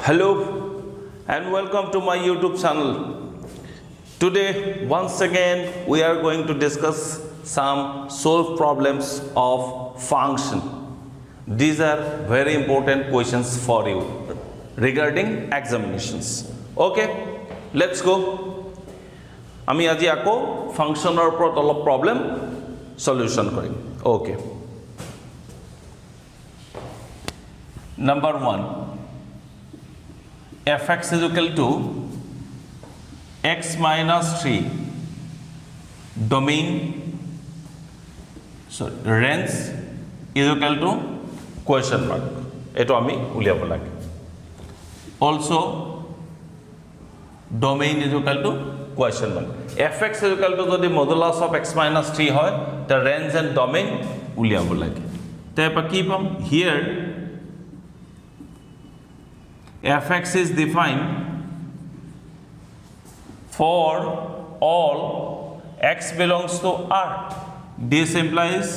Hello and welcome to my YouTube channel. Today, once again, we are going to discuss some solve problems of function. These are very important questions for you regarding examinations. Okay, let's go. আমি আজি আকৌ ফাংশনৰ ওপৰত অলপ problem solution কৰিম. Okay. Number 1. fx is equal to x minus 3 domain range is equal to question mark. Eto ami uliabo lage. Also domain is equal to question mark. fx is equal to jodi modulus of x minus 3 hoy the range and domain uliabo lage. Tapa ki pam here fx is defined for all x belongs to R. This implies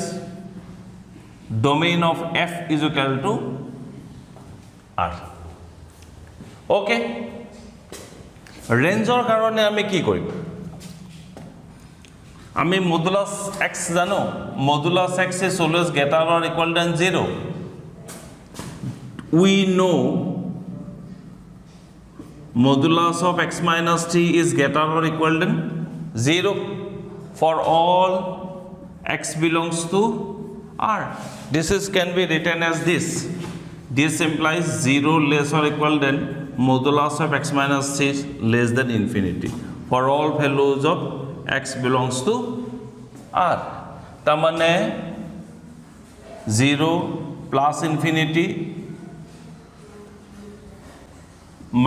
domain of f is equal to R. Okay. Range or karone ami ki korim? Ami modulus x jano. Modulus x is always greater or equal than 0. We know modulus of x minus 3 is greater or equal than 0 for all x belongs to R. This can be written as this. This implies 0 less or equal than modulus of x minus 3 less than infinity for all values of x belongs to R. Tamane 0 plus infinity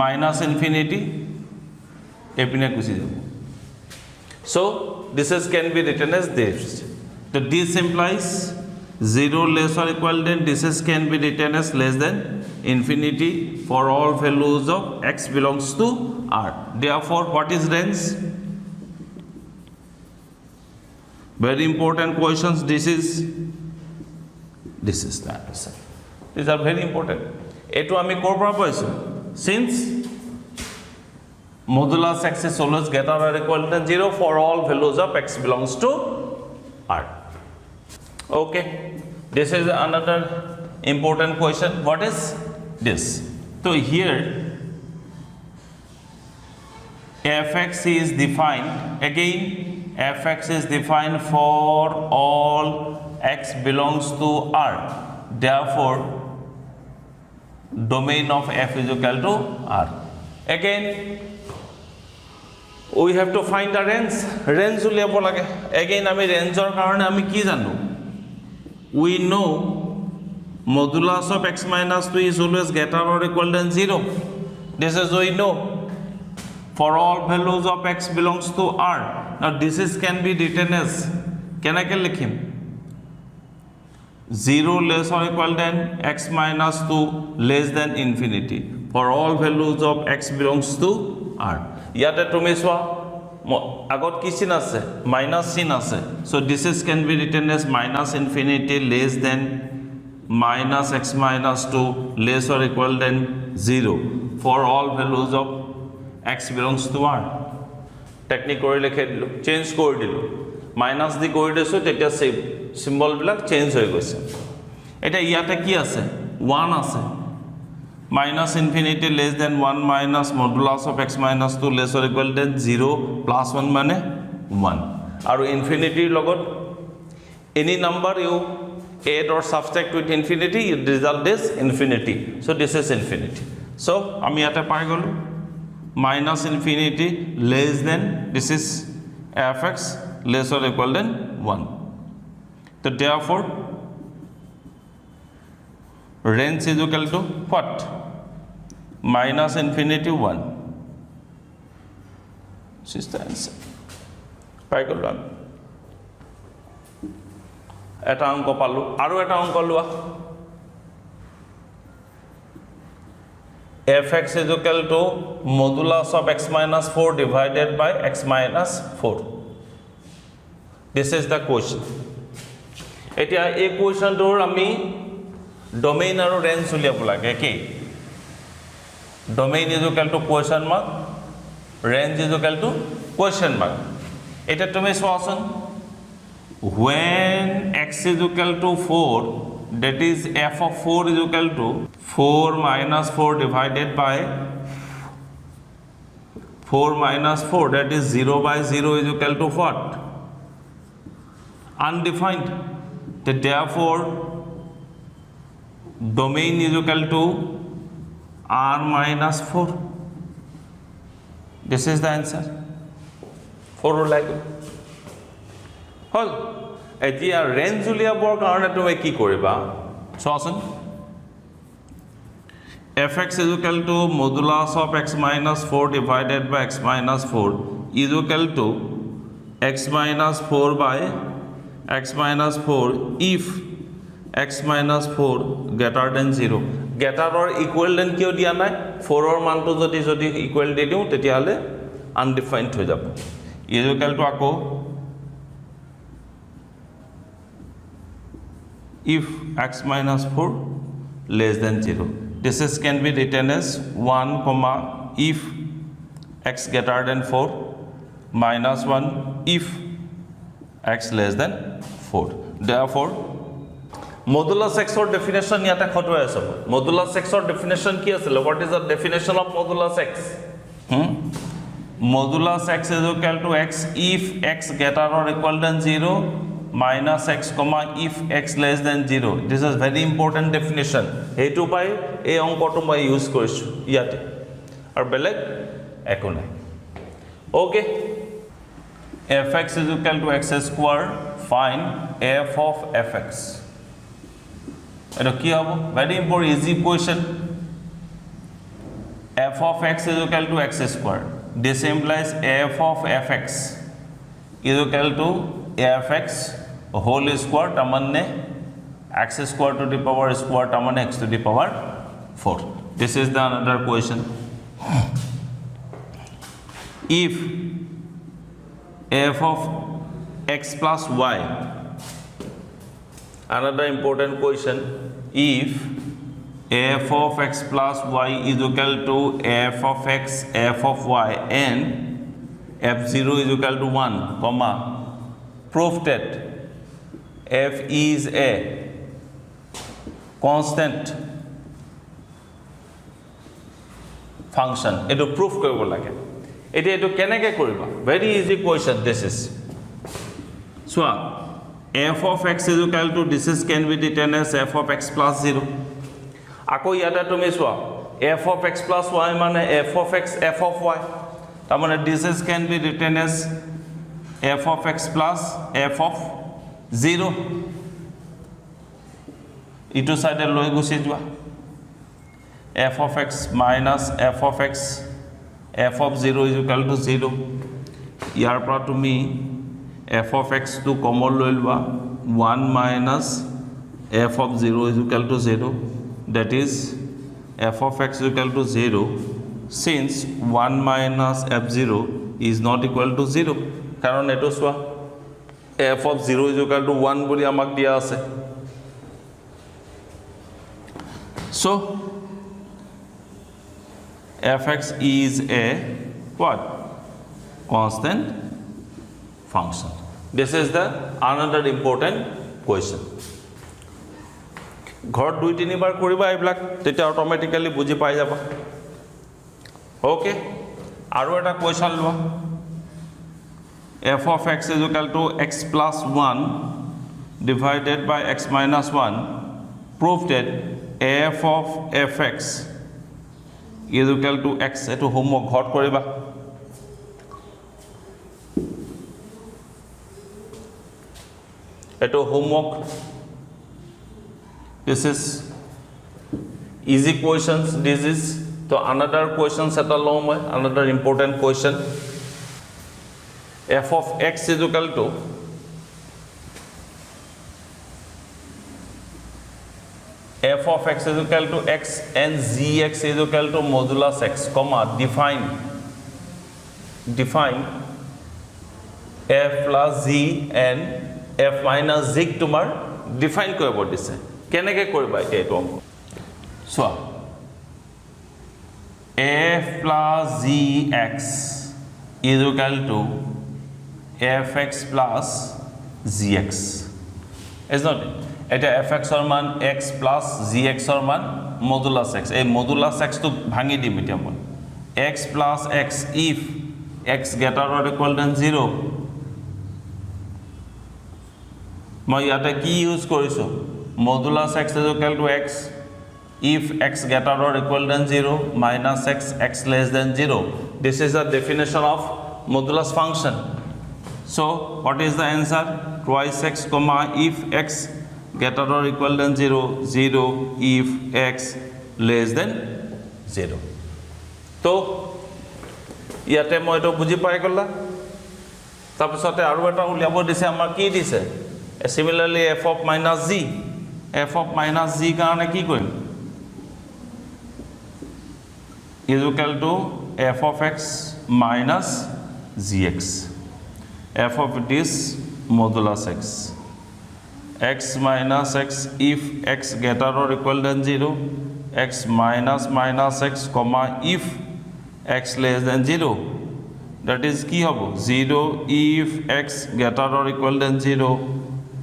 minus infinity epine gusi jabo. So this can be written as this. So this implies 0 less or equal than this can be written as less than infinity for all values of x belongs to R. Therefore, what is range? Very important questions. This is the answer. These are very important. Eto ami kor pora paise. Since modulus x is always greater or equal than 0 for all values of x belongs to R. Okay, this is another important question. What is this? So here fx is defined, again fx is defined for all x belongs to R. Therefore domain of f is equal to R. Again, we have to find the range. Range uliabo lage. Again, ami range or karone ami ki janu? We know modulus of x minus 2 is always greater or equal than 0. This is we know for all values of x belongs to R. Now this can be written as, can I likhim? 0 less or equal than x minus 2 less than infinity for all values of x belongs to R. Yate tumi swa agot ki sin ase minus sin ase, so this can be written as minus infinity less than minus x minus 2 less or equal than 0 for all values of x belongs to R. Technique kori likhe dilu, change kori dilu, minus di kori desu tetia symbol bilak change hoy goise. Eta iyate ki ase 1 ase, minus infinity less than 1 minus modulus of x minus 2 less or equal than 0 plus 1 mane 1 aru infinity logot any number you add or subtract with infinity, the result is infinity. So this is infinity. So ami ate pai golu minus infinity less than, this is fx less or equal than 1. So therefore range is equal to what? Minus infinity 1. This is the answer. Pai golu ami eta অঙ্ক পালো আরো এটা অঙ্ক লওয়া fx is equal to modulus of x minus 4 divided by x minus 4. This is the question. এতিয়া এই কোৱেশ্চনটোৰ আমি domain আৰু ৰেঞ্জ উলিয়াব লাগে কি domain is equal to question mark, range is equal to question mark. এটা তুমি চোৱাচোন, when x is equal to 4, that is f of 4 is equal to 4 minus 4 divided by 4 minus 4, that is 0 by 0 is equal to what? Undefined. Therefore, domain is equal to r minus 4. This is the answer. 4 like hol etia range uliabor karone tumi ki koriba soason fx is equal to modulus of x minus 4 divided by x minus 4 is equal to x minus 4 by x minus 4 if x minus 4 greater than 0. Greater or equal than kyo dia nai 4 or মান to jodi equal de diu tetia hale undefined ho jabo. Is equal to ako if x minus 4 less than 0. This is can be written as 1 comma if x greater than 4 minus 1 if x less than 4. Therefore, modulus x or definition yata khotwa ase. Modulus x or definition ki asile? What is the definition of modulus x? Modulus x is equal to x if x greater or equal than 0 minus x comma if x less than 0. This is very important definition. Hetu pai ei onko to moi use korisu yate ar beleg eko nai. Okay, fx is equal to x square. Find f of fx. Eto ki hobo? Very important easy question. F of x is equal to x square. This implies f of fx is equal to fx whole square tamanne x square to the power square tamanne x to the power 4. This is the another question. If f of x plus y, another important question, if f of x plus y is equal to f of x, f of y and f0 is equal to 1, comma, prove that f is a constant function. Eto proof koribo lage. Eto keneke koriba? Very easy question this is. So, f of x is equal to, this is can be written as f of x plus 0. Ako yata tumi swa f of x plus y mane f of x f of y. Tamane this is can be written as f of x plus f of 0. Itu side loi gusi jua f of x minus f of x f of 0 is equal to 0. Yar pra tumi f of x to common loi lwa 1 minus f of 0 is equal to 0. That is f of x is equal to 0 since 1 minus f0 is not equal to 0. Karon eto swa f of 0 is equal to 1 boli amak dia ase. So fx is a what? Constant function. This is the another important question. ঘর 2-3 বার করিবা এইবিলাক তেটা automatically বুঝি পাই যাবা। Okay, আৰু এটা question লবা। f of x is equal to x plus 1 divided by x minus 1. Prove that f of fx is equal to x. এটো হোমৱৰ্ক ঘৰত কৰিবা। এটো homework. This is easy questions. This is so another question set along with another important question. F of x is equal to f of x is equal to x and gx is equal to modulus x, comma, define f plus g and f minus z tomar define koribo dise. Keneke koriba eto onko? So f plus gx is equal to fx plus gx, is not it? এটা fx or মান x plus gx or মান modulus x, এই modulus x to ভাঙি দিম এতিয়া মই x plus x if x greater or equal than 0 মই ইয়াতে কি ইউজ কৰিছো modulus x is equal to x if x greater or equal than 0 minus x x less than 0. This is the definition of modulus function. So what is the answer? Twice x comma if x greater or equal than 0 0 if x less than 0. তো ইয়াতে মই তো বুজি পাই গলা তাৰপিছতে আৰু এটা উলিয়াব দিছে আমাৰ কি দিছে similarly f of minus g কাৰণে কি কৰিম is equal to f of x minus gx. f of it is modulus x. x minus x if x greater or equal than 0 x minus minus x comma if x less than 0 that is কি হ'ব 0 if x greater or equal than 0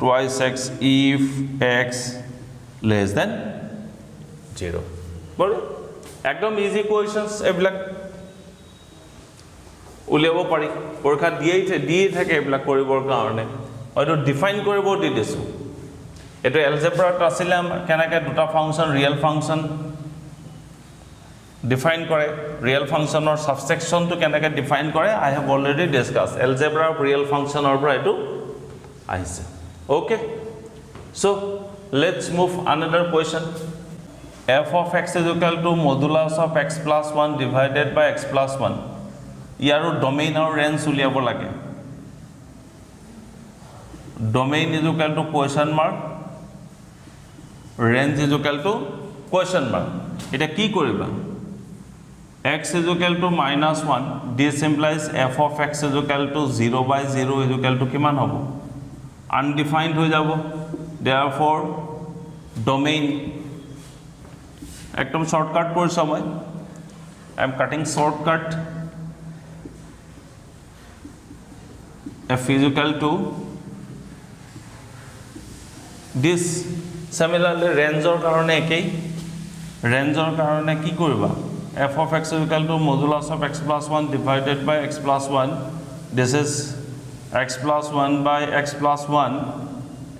twice x if x less than 0 বড় একদম easy questions এবিলাক উলিয়াব পাৰি পৰীক্ষা দিয়ে থাকে এবিলাক কৰিবৰ কাৰণে হয়তো ডিফাইন কৰিব দি দিছো এটো এলজেব্ৰাত আছিল কেনেকৈ দুটা ফাংচন ৰিয়েল ফাংচন ডিফাইন কৰে ৰিয়েল ফাংচনৰ সাবসেকশনটো কেনেকৈ ডিফাইন কৰে আই হ্যাভ অলৰেডি ডিসকাস এলজেব্ৰা অফ ৰিয়েল ফাংচনৰ পৰা এটো আহিছে okay so let's move another question. f of x is equal to modulus of x plus 1 divided by x plus 1. ইয়াৰো ডোমেইন আৰু ৰেঞ্জ উলিয়াব লাগে domain is equal to question mark range is equal to question mark এটা কি কৰিবা x is equal to minus 1 this implies f of x is equal to 0 by 0 is equal to কিমান হ'ব undefined হৈ যাব therefore domain একদম shortcut কৰিছো মই I am cutting shortcut f is equal to this similarly range or karone ekei range or karone ki koriba f of x is equal to modulus of x plus 1 divided by x plus 1 this is x plus 1 by x plus 1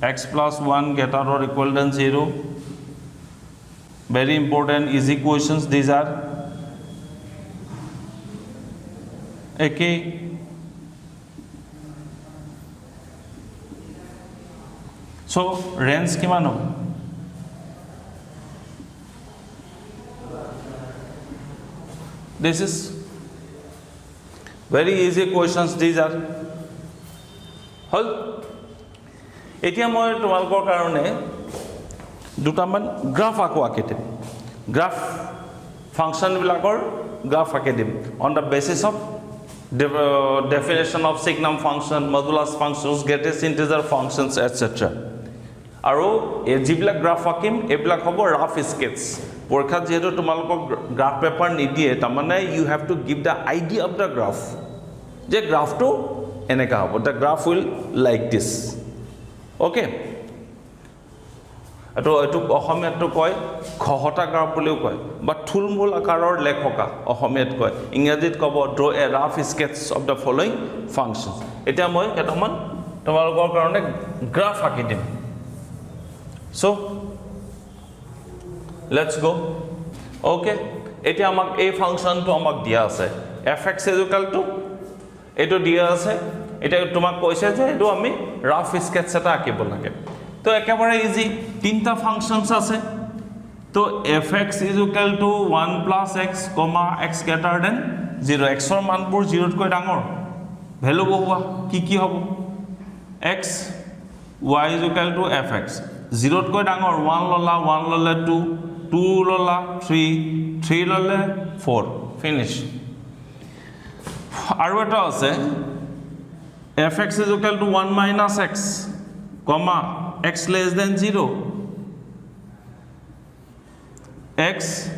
x plus 1 greater or equal than 0 very important easy questions these are okay so range কিমান হ'ব this is very easy questions these are হল এতিয়া মই তোমালোকৰ কাৰণে দুটামান graph আকো আকিতে graph function বিলাকৰ graph আকি দিম on the basis of definition of signum function modulus functions greatest integer functions etc. আৰু এই যিবিলাক গ্ৰাফ আকিম এইবিলাক হ'ব ৰাফ স্কেটস পৰীক্ষা যেহেতু তোমালোকক গ্ৰাফ পেপাৰ নিদিয়ে তাৰমানে you have to give the idea of the graph যে গ্ৰাফটো এনেকা হ'ব the graph will like this okay এটো অসমীয়াটো কয় খহটা গ্ৰাফ বুলিও কয় বা থুলমূল আকাৰৰ লেখকা অসমীয়াত কয় ইংৰাজীত ক'ব draw a rough sketches of the following functions এতিয়া মই কেইটামান তোমালোকৰ কাৰণে গ্ৰাফ আকি দিম সো লেটস গো ওকে এতিয়া আমাক এই ফাংচনটো আমাক দিয়া আছে fx is equal to এটো দিয়া আছে এটা তোমাক কৈছে যে এটো আমি রাফ স্কেটস এটা আকিব লাগে তো একেবারে ইজি তিনটা ফাংশনস আছে তো fx is equal to 1 plus x, x greater than 0 x ৰ মানবোৰ 0 তকৈ ডাঙৰ ভ্যালু বহুৱা কি হ'ব x y is equal to fx 0 তকৈ ডাঙৰ 1 ললা 1 ললে 2 2 ললা 3 3 ললে 4 ফিনিশ আৰু এটা আছে fx is equal to 1 minus x, x less than 0 x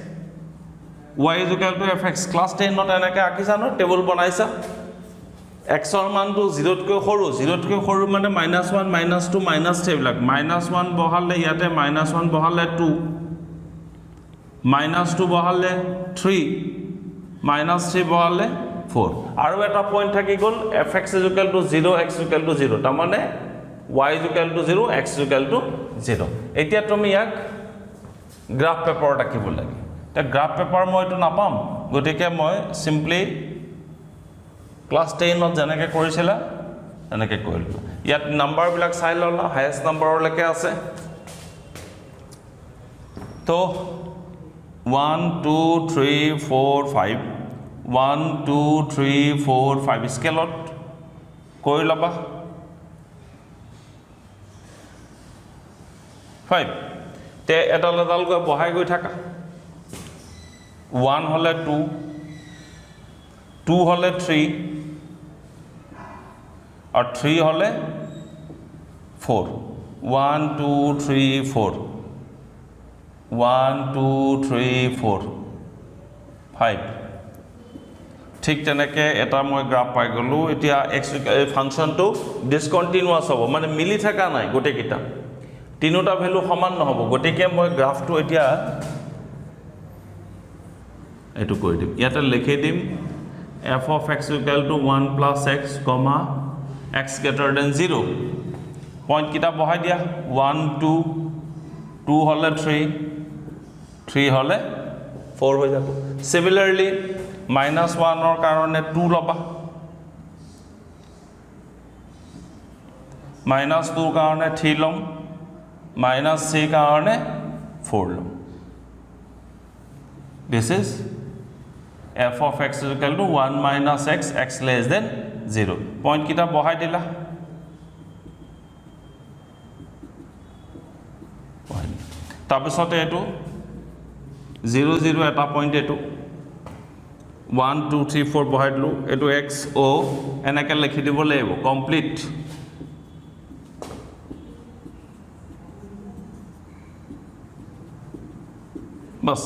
y is equal to fx class 10 নত এনেকৈ আঁকিছা ন টেবুল বনাইছা x ৰ মানটো 0 তকৈ সৰু মানে -1 -2 -3 এইবিলাক -1 বহালে ইয়াতে -1 বহালে 2 -2 বহালে 3 -3 বহালে 4 আৰু এটা পইণ্ট থাকি গ'ল fx is equal to 0 x is equal to 0 তাৰমানে y is equal to 0 x is equal to 0 এতিয়া তুমি ইয়াক গ্ৰাফ পেপাৰত আঁকিব লাগে তে গ্ৰাফ পেপাৰ মই এইটো নাপাম গতিকে মই সিম্পলি ক্লাছ 10 নত যেনেকৈ কৰিছিলা এনেকৈ কৰিলোঁ ইয়াত নাম্বাৰবিলাক চাই ল'লা হায়েষ্ট নাম্বাৰলৈকে আছে তো 1 2 3 4 5 1 2 3 4 5 স্কেলত কৰি ল'বা 5 তে এডাল গৈ বহাই গৈ থাকা 1 হলে 2 2 হলে 3 और 3 হলে 4 1 2 3 4 1 2 3 4 5 ঠিক তেনেকৈ এটা মই গ্ৰাফ পাই গ'লোঁ এতিয়া এক্স ফাংচনটো ডিসকণ্টিনিউৱাছ হ'ব মানে মিলি থকা নাই গোটেইকেইটা তিনিটা ভ্যালু সমান নহ'ব গতিকে মই গ্ৰাফটো এতিয়া এইটো কৰি দিম ইয়াতে লিখি দিম f of x equal to 1 plus x comma x greater than 0 point কিটা বহাই দিয়া 1 2 2 হলে 3 3 হলে 4 হৈ যাব সিমিলাৰলি -1 ৰ কাৰণে 2 লবা -2 ৰ কাৰণে 3 লম -3 কাৰণে 4 লম this is f of x is equal to 1 minus x x less than 0 point কিটা বহাই দিলা তাৰপিছতে এইটো 0 0 এটা পইণ্ট এইটো 1 2 3 4 বহাই দিলোঁ এইটো x o এনেকৈ লিখি দিব লাগিব complete box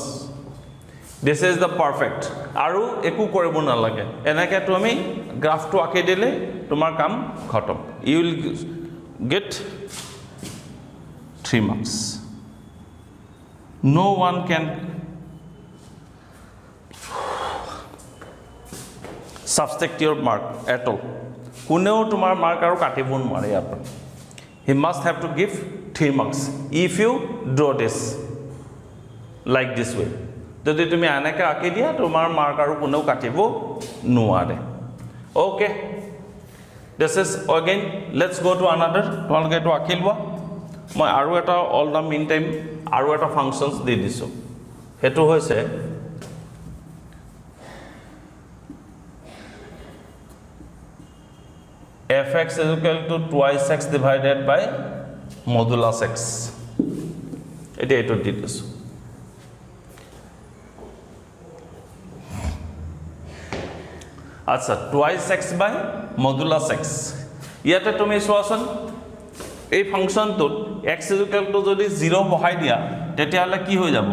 this is the perfect আৰু একো কৰিব নালাগে এনেকৈ তুমি গ্ৰাফটো আঁকি দিলে তোমাৰ কাম খতম you will get 3 marks no one can subtract your mark at all কোনেও তোমাৰ মাৰ্ক আৰু কাটিব নোৱাৰে ইয়াৰ পৰা he must have to give 3 marks if you draw this like this way যদি তুমি এনেকৈ আঁকি দিয়া তোমাৰ মাৰ্ক আৰু কোনেও কাটিব নোৱাৰে okay this is again let's go to another তোমালোকে এইটো আঁকি লোৱা মই আৰু এটা অল দা মিন টাইম আৰু এটা ফাংচনছ দি দিছোঁ সেইটো হৈছে fx is equal to twice x divided by modulus x এটা এইটো দি দিছোঁ আচ্ছা twice x by modulus x ইয়াতে তুমি চোৱাচোন এই ফাংচনটোত x is equal to যদি 0 বহাই দিয়া তেতিয়াহ'লে কি হৈ যাব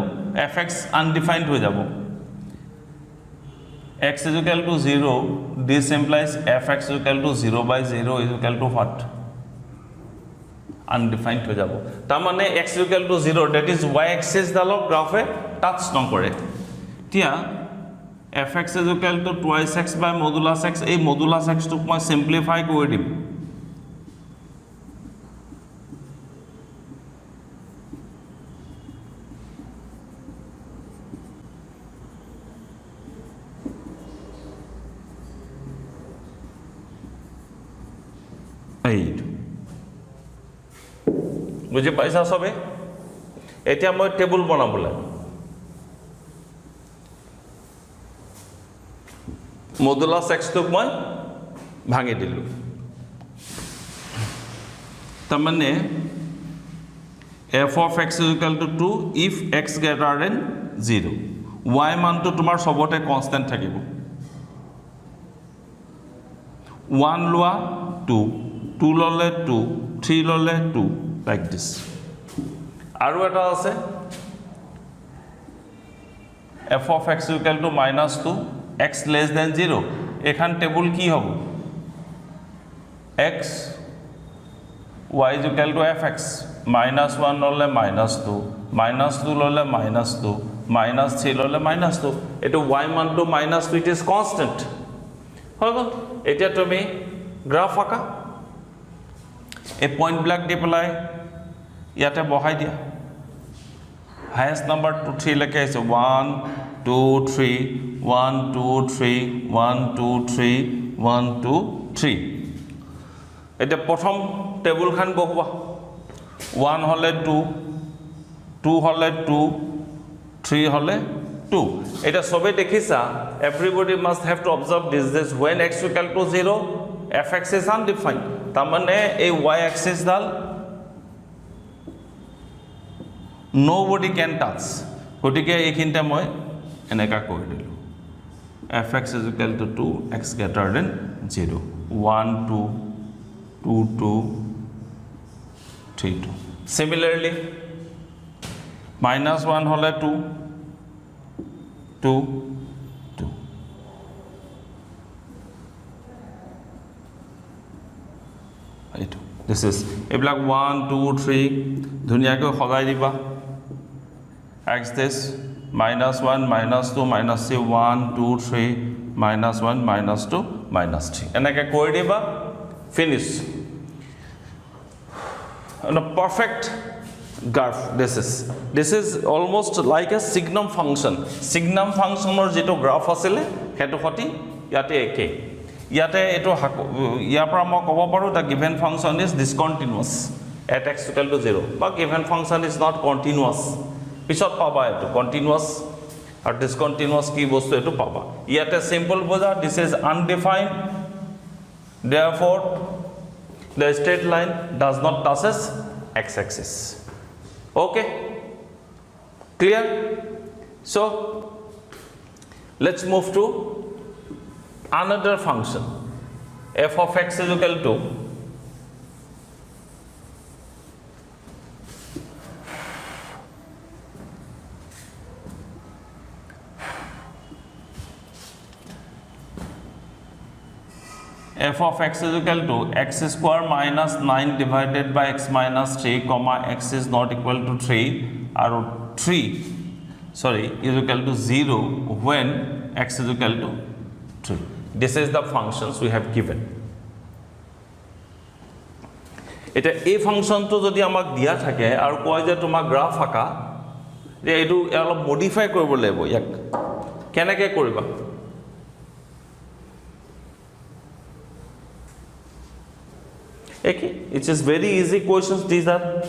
fx undefined হৈ যাব x is equal to 0 this implies fx is equal to 0 by 0 is equal to what undefined হৈ যাব তাৰ মানে x is equal to 0 that is y axis ডালক গ্ৰাফে টাচ নকৰে এতিয়া fx is equal to twice x by modulus x এই modulus x টোক মই সিম্পলিফাই কৰি দিম বুঝি পাইছা সবে এতিয়া মই টেবুল বনাব লাগে modulus x টোক মই ভাঙি দিলোঁ তাৰমানে f of x is equal to 2 if x greater than 0 y মানটো তোমাৰ সবতে কনস্ট্যান্ট থাকিব 1 লোৱা 2 2 ললে 2 3 ললে 2 like this আৰু এটা আছে f of x equal to -2 x less than 0 এখান টেবুল কি হ'ব x y is equal to fx -1 ললে -2 -2 ললে -2 -3 ললে -2 এটো y মানটো -2 it is constant হৈ গল এতিয়া তুমি গ্ৰাফ আঁকা এই পইণ্ট ব্ল্যাক দি পেলাই ইয়াতে বহাই দিয়া হাইয়েস্ট নাম্বাৰ 2 3 লৈকে আছে 1 2 3 1 2 3 1 2 3 1 2 3 এটা প্ৰথম টেবুলখন বহুবা 1 হলে 2 2 হলে 2 3 হলে 2 এটা সবে দেখিছা everybody must have to observe this when x equal to 0 fx is undefined তার মানে এই y axis Dal nobody can touch গটিকে এইখিনতে মই এনেকা কৰি দিলো fx is equal to 2 x greater than 0 1 2 2 2 3 2 similarly -1 হলে 2 2 2 এইটো this is এবলাক 1 2 3 ধুনিয়াকৈ সজাই দিবা x this -1 -2 -3 1 2 3 -1 -2 -3 এনেকৈ কৰি দিবা finish and a perfect graph this is almost like a signum functionৰ যেটো গ্ৰাফ আছিল হেতু হতি ইয়াতে একে ইয়াতে এটো ইয়াৰ পৰা মই ক'ব পাৰো the given function is discontinuous at x equal to 0 বা given function is not continuous পিছত পাবা এটো continuous আর discontinuous কি বস্তু এটো পাবা ইয়াতে সিম্পল বোঝা this is undefined therefore the straight line does not touches x axis okay clear so let's move to another function f of x is equal to f of x is equal to x square minus 9 divided by x minus 3 comma x is not equal to 3 or 3 sorry is equal to 0 when x is equal to 3 this is the functions we have given এটা এই ফাংশনটো যদি আমাক দিয়া থাকে আৰু কয় যে তোমাক গ্ৰাফ আঁকা যে এটো অলপ মডিফাই কৰিব লাগিব ইয়াক কেনেকৈ কৰিবা okay it is very easy questions these are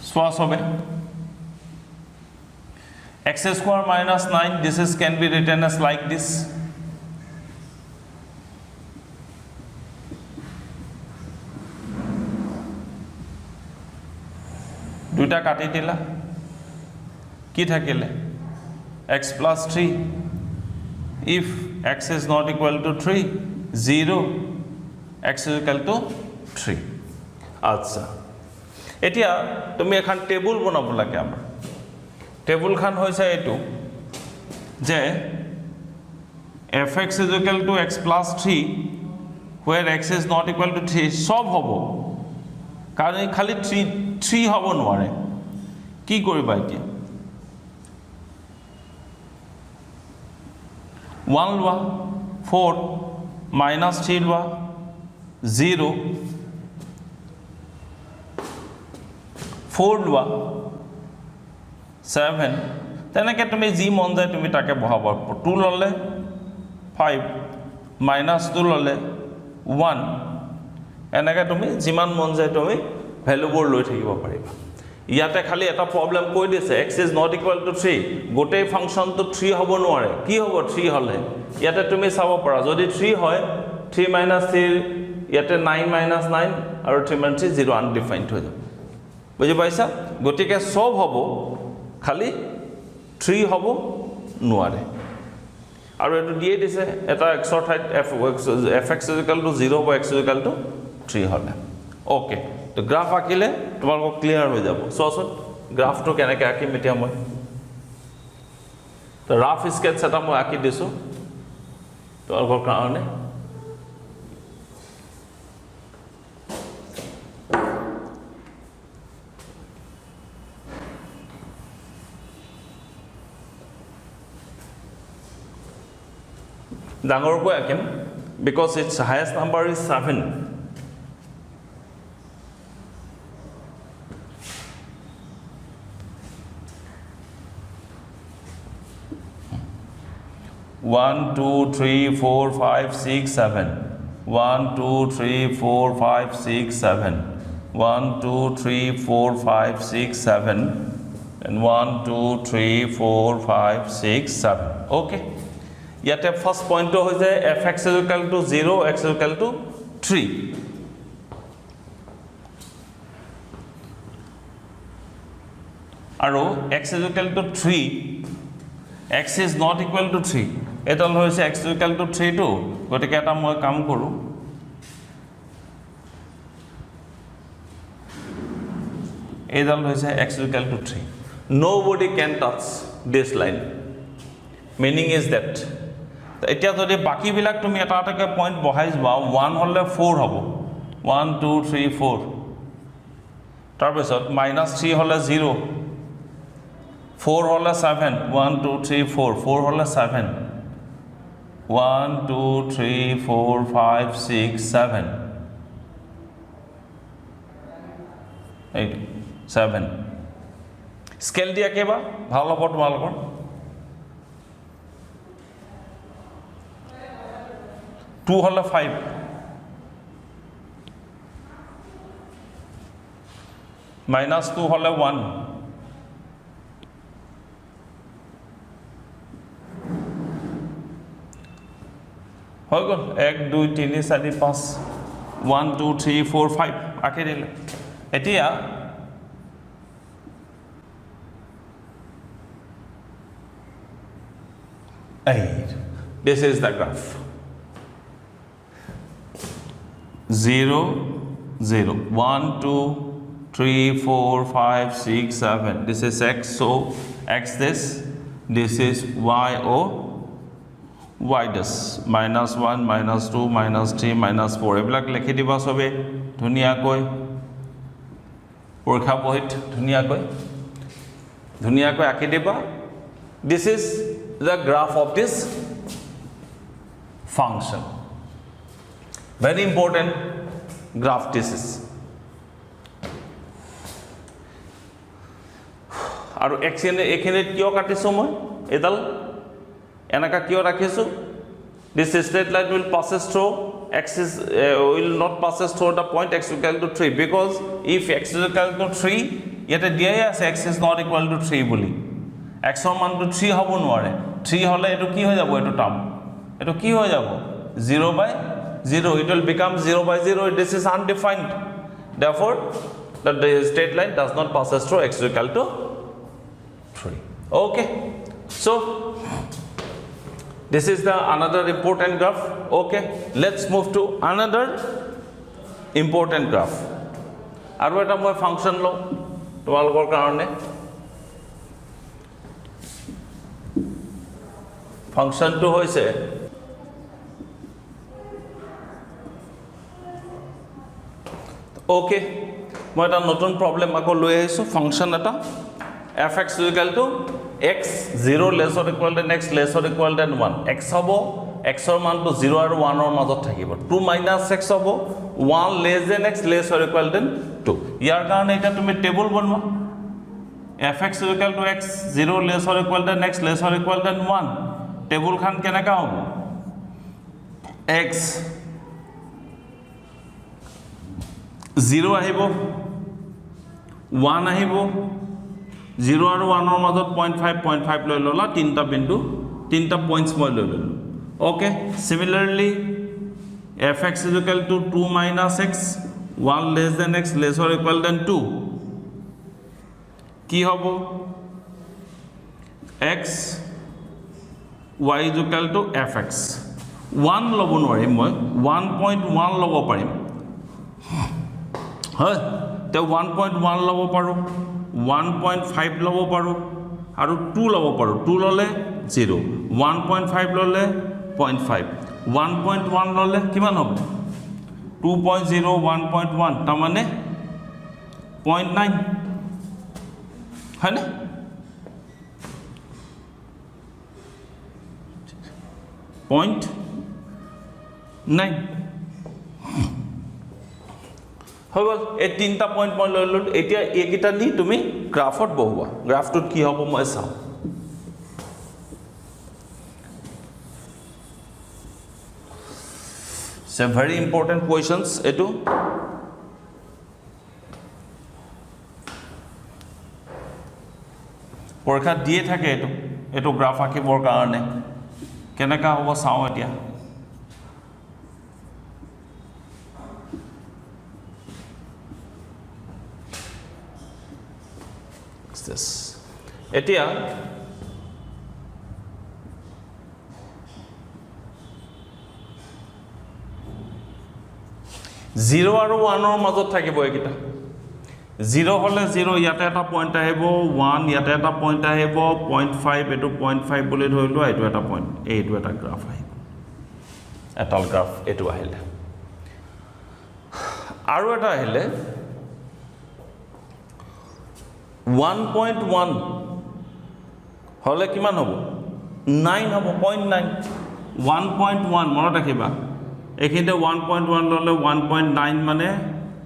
swash hobe x square minus 9 this is can be written as like this দুটা কাটি দিলা কি থাকিলে x plus 3 if x is not equal to 3 0 x is equal to 3 আচ্ছা এতিয়া তুমি এখন table বনাব লাগে আমাৰ টেবুল খান হৈছে এটো যে fx is equal to x plus 3 where x is not equal to 3 সব হ'ব কাৰণ খালি 3 হ'ব নোৱাৰে কি কৰিবা এতিয়া 1 লোৱা 4 minus 3 লোৱা 0 4 লোৱা 7 তেনেকৈ তুমি যি মন যায় তুমি তাকে বহাব 2 ললে 5 minus 2 ললে 1 এনেকৈ তুমি যিমান মন যায় তুমি ভ্যালুবোৰ লৈ থাকিব পাৰিবা ইয়াতে খালি এটা প্ৰবলেম কৈ দিছে x is not equal to 3 গোটেই ফাংশনটো 3 হ'ব নোৱাৰে কি হ'ব 3 হলে ইয়াতে তুমি চাব পাৰা যদি 3 হয় 3 minus 3 ইয়াতে 9 minus 9 আৰু 3 minus 3 0 undefined হৈ যাব বুজি পাইছা গটিকে সব হ'ব খালি 3 হ'ব নোৱাৰে আৰু এটো দিয়ে দিছে এটা x অৰ ঠাইত fx is equal to 0 বা x is equal to 3 হলে ওকে তো গ্ৰাফ আঁকিলে তোমালোক ক্লিয়াৰ হৈ যাব সো গ্ৰাফটো কেনেকৈ আঁকিম এতিয়া মই তো ৰাফ স্কেটছ এটা মই আঁকি দিছোঁ তোমালোকৰ কাৰণে ডাঙৰকৈ আঁকিম because its highest number is 7 1 2 3 4 5 6 7 1 2 3 4 5 6 7 1 2 3 4 5 6 7 and 1 2 3 4 5 6 7 okay ইয়াতে ফার্স্ট পয়েন্ট হৈছে fx = 0 x = 3 আৰু x = 3 x is not equal to 3 এডাল হৈছে x = 3 টো গতিকে এটা মই কাম কৰো এডাল হৈছে x = 3 nobody can touch this line meaning is that এতিয়া যদি বাকি বিলাক তুমি এটা এটাকে পয়েন্ট বহাই যাবা 1 হলে 4 হ'ব 1 2 3 4 তাৰ পিছত -3 হলে 0 4 হলে 7 1 2 3 4 4 হলে 7 1 2 3 4 5 6 7 8 7 স্কেল দিয়া কেবা ভাল হ'ব তোমালোকৰ 2 হলে 5 -2 হলে 1 হৈ গল 1 2 3 4 5 1 2 3 4 5 আঁকি দিলে এতিয়া this is the graph 0 0 1 2 3 4 5 6 7 this is x so x this is y o y this -1 -2 -3 -4 এবিলাক লিখি দিবা সবে ধুনিয়াকৈ পৰীক্ষা বহিত ধুনিয়াকৈ আঁকি দিবা this is the graph of this function very important graph this is আৰু এখানে কিয় কাটিছো মই এডাল এনেকা কিয় ৰাখিছো this straight line will passes through x is will not passes through the point x = 3 because if x = 3 ইয়াতে দিয়াই আছে x is not equal to 3 বুলি x ৰ মান তো 3 হ'ব নোৱাৰে 3 হলে এটো কি হৈ যাব এটো টার্ম এটো কি হৈ যাব 0/0 it will become 0/0 this is undefined therefore the straight line does not passes through x = 3 okay so this is the another important graph okay let's move to another important graph আৰু এটা মই function ল তোমালোকৰ কাৰণে function টো হৈছে okay মই এটা নতুন প্ৰবলেম আকৌ লৈ আহিছো ফাংশন এটা fx = x 0 less or equal than x less or equal than 1 x হ'ব x ৰ মান তো 0 আৰু 1 ৰ মাজত থাকিব 2 - x হ'ব 1 less than x less or equal than 2 ইয়াৰ কাৰণে এটা তুমি টেবুল বনোৱা fx = x 0 less or equal than x less or equal than 1 table খান কেনেকা হ'ব x 0 আহিব 1 আহিব 0 আৰু 1 ৰ মাজত 0.5 লৈ ললা তিনটা বিন্দু তিনটা পয়েন্টস মই লৈ ললো okay similarly fx = 2 - x 1 less than x less or equal than 2 কি হ'ব x y = fx 1 লব নোৱাৰিম মই 1.1 লব পাৰিম হয় তে 1.1 লব পাৰো 1.5 ল'ব পাৰোঁ আৰু 2 ল'ব পাৰোঁ 2 ল'লে 0 1.5 ল'লে 0.5 1.1 ল'লে কিমান হ'ব 2.0 1.1 তাৰমানে 0.9 হয়নে .9 হৈ গ'ল এই তিনিটা পইণ্ট মই লৈ ল'লোঁ এতিয়া এইকেইটা নি তুমি গ্ৰাফত বহুৱা গ্ৰাফটোত কি হ'ব মই চাওঁ It's a very important questions etu পৰীক্ষা দিয়ে থাকে এটো গ্ৰাফ আঁকিবৰ কাৰণে কেনেকা হ'ব চাওঁ এতিয়া এতিয়া 0 আৰু 1 ৰ মাজত থাকিব এইকেইটা 0 হলে 0 ইয়াতে এটা পইণ্ট আহিব 1 ইয়াতে এটা পইণ্ট আহিব 0.5 এটো 0.5 বুলি ধৰিলো এটো এটা পইণ্ট এইটো এটা গ্ৰাফ আহিব এটাল গ্ৰাফ এটো আহিলে আৰু এটা আহিলে 1.1 হলে কিমান হ'ব 9 হ'ব 0.9 1.1 মনত ৰাখিবা এইখিনিতে 1.1 ল'লে 1.9 মানে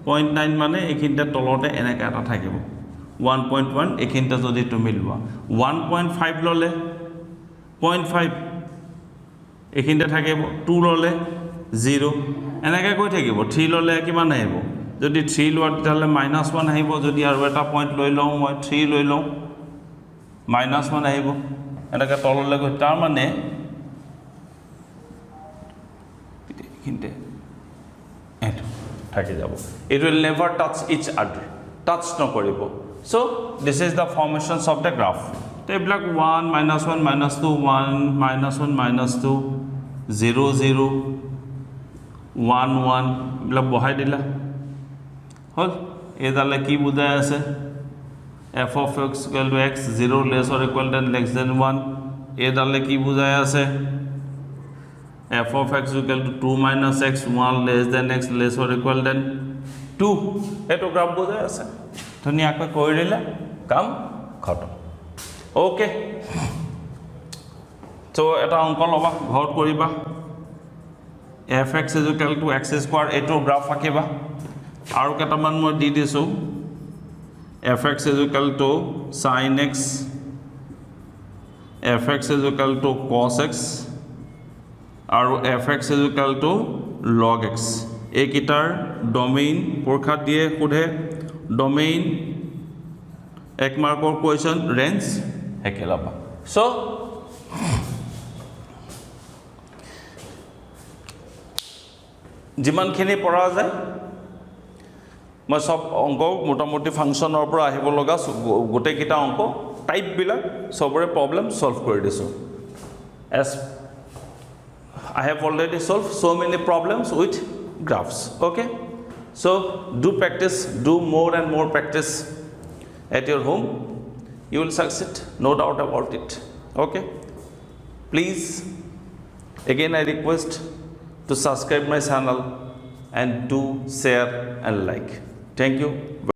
0.9 মানে এইখিনিতে তলতে এনেকা এটা থাকিব 1.1 এইখিনিতে যদি তুমি লোৱা 1.5 ল'লে 0.5 এইখিনিতে থাকিব 2 ল'লে 0 এনেকৈ গৈ থাকিব 3 ল'লে কিমান আহিব যদি 3 লোৱা তেতিয়াহ'লে -1 আহিব যদি আৰু এটা পইণ্ট লৈ লওঁ মই 3 লৈ লওঁ -1 আহিব এনেকৈ তললৈ গৈ তাৰ মানে এইখিনিতে এইটো থাকি যাব it will never touch each other touch নকৰিব so this is the formations of the graph তো এইবিলাক 1 -1 -2 1 -1 -2 0 0 1 1 এইবিলাক বহাই দিলা হল এদালে কি বুজাই আছে f of x equal to x 0 less or equal than less than 1 এদালে কি বুজাই আছে f of x equal to 2 minus x 1 less than x less or equal than 2 এটো গ্রাফ বুজাই আছে ধুনিয়াকৈ কৰি দিলে কাম খতম ওকে তো এটা অঙ্ক লবা ঘৰত কৰিবা fx equal to x square এটো গ্ৰাফ আঁকিবা আৰু কেটামান মই দি দিছো fx equal to sin x fx equal to cos x আৰু fx equal to log x এইকিটাৰ ডোমেইন পৰীক্ষা দিয়ে খুদে ডোমেইন 1 মাৰ্কৰ কোৱেশ্চন ৰেঞ্জ হেকেলাবা সো যিমানখিনি পঢ়া যায় মই সব অঙ্ক মোটামুটি ফাংশনৰ পৰা আহিব লগা গোটে কিটা অঙ্ক টাইপ বিলাক সবৰে প্ৰবলেম সলভ কৰি দিছো as I have already solved so many problems with graphs okay so do practice do more and more practice at your home you will succeed no doubt about it okay please again I request to subscribe my channel and do share and like thank you